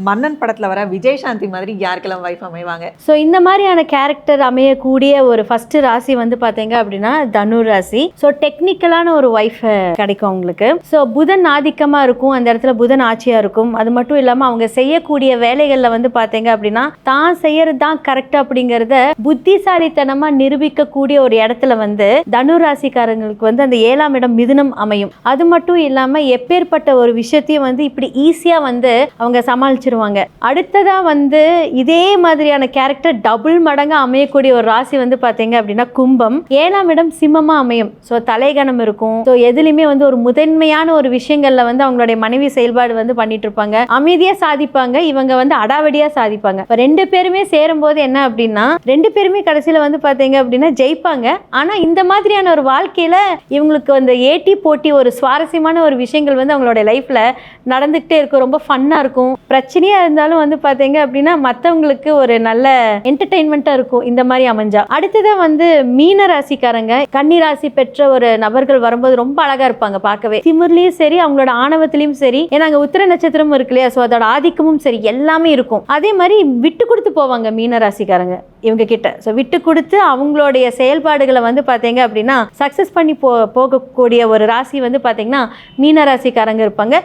மன்னன் படத்துல வர விஜயசாந்தி மாதிரி யாருக்கெல்லாம் வைஃப் அமைவாங்க? ஸோ இந்த மாதிரியான கேரக்டர் அமையக்கூடிய ஒரு ஃபர்ஸ்ட் ராசி வந்து பார்த்தீங்க அப்படின்னா தனு ராசி. ஸோ டெக்னிக்கலான ஒரு ஒய்ஃப் கிடைக்கும் அவங்களுக்கு. ஸோ புதன் ஆதிக்கமாக இருக்கும், அந்த இடத்துல புதன் ஆட்சியாக இருக்கும். அது மட்டும் இல்லாமல் அவங்க செய்யக்கூடிய வேலைகளில் வந்து பார்த்தீங்க அப்படின்னா தான் செய்யறது தான் கரெக்ட் அப்படிங்கிறத புத்திசாலித்தனமாக நிரூபிக்கக்கூடிய ஒரு இடத்துல வந்து தனு ராசிக்காரங்களுக்கு வந்து அந்த 7ஆம் இடம் மிதுனம் அமையும். அது மட்டும் இல்லாமல் எப்பேற்பட்ட ஒரு விஷயத்தையும் வந்து இப்படி ஈஸியாக வந்து அவங்க சமாளிச்சிருவாங்க. அடுத்ததா வந்து இதே மாதிரியான கேரக்டர் டபுள் மடங்கா அமையக்கூடிய ஒரு ராசி வந்து பார்த்தீங்க அப்படின்னா கும்பம். 7ஆம் இடம் சிம்மமா அமையும். ஸோ தலைகணம் இருக்கும். ஸோ எதுலையுமே வந்து ஒரு முதன்மையான ஒரு விஷயங்கள்ல வந்து அவங்களுடைய மனைவி செயல்பாடு வந்து பண்ணிட்டு இருப்பாங்க. அமைதியா சாதிப்பாங்க, இவங்க வந்து அடாவடியா சாதிப்பாங்க. இப்போ 2 பேருமே சேரும் போது என்ன அப்படின்னா 2 பேருமே கடைசியில வந்து பார்த்தீங்க அப்படின்னா ஜெயிப்பாங்க. ஆனா இந்த மாதிரியான ஒரு வாழ்க்கையில இவங்களுக்கு வந்து ஏட்டி போட்டி ஒரு சுவாரஸ்யமான ஒரு விஷயங்கள் வந்து அவங்களோட லைஃப்ல நடந்துகிட்டே இருக்கும். ரொம்ப ஃபன்னா இருக்கும். பிரச்சனையா இருந்தாலும் வந்து பார்த்தீங்க அப்படின்னா மற்றவங்களுக்கு ஒரு நல்ல என்டர்டெயின்மெண்ட்டாக இருக்கும் இந்த மாதிரி அமைஞ்சா. அடுத்ததான் வந்து மீன ராசிக்காரங்க கன்னி ராசி பெற்ற ஒரு நபர்கள் வரும்போது ரொம்ப அழகா இருப்பாங்க பார்க்கவே. திமிர்லையும் சரி, அவங்களோட ஆணவத்திலையும் சரி, ஏன்னா அங்கே உத்திர நட்சத்திரமும் இருக்கு இல்லையா, ஸோ அதோட ஆதிக்கமும் சரி எல்லாமே இருக்கும். அதே மாதிரி விட்டு கொடுத்து போவாங்க மீன ராசிக்காரங்க இவங்க கிட்ட. ஸோ விட்டு கொடுத்து அவங்களுடைய செயல்பாடுகளை வந்து பார்த்தீங்க அப்படின்னா சக்ஸஸ் பண்ணி போகக்கூடிய ஒரு ராசி வந்து பார்த்தீங்கன்னா மீன ராசிக்காரங்க இருப்பாங்க.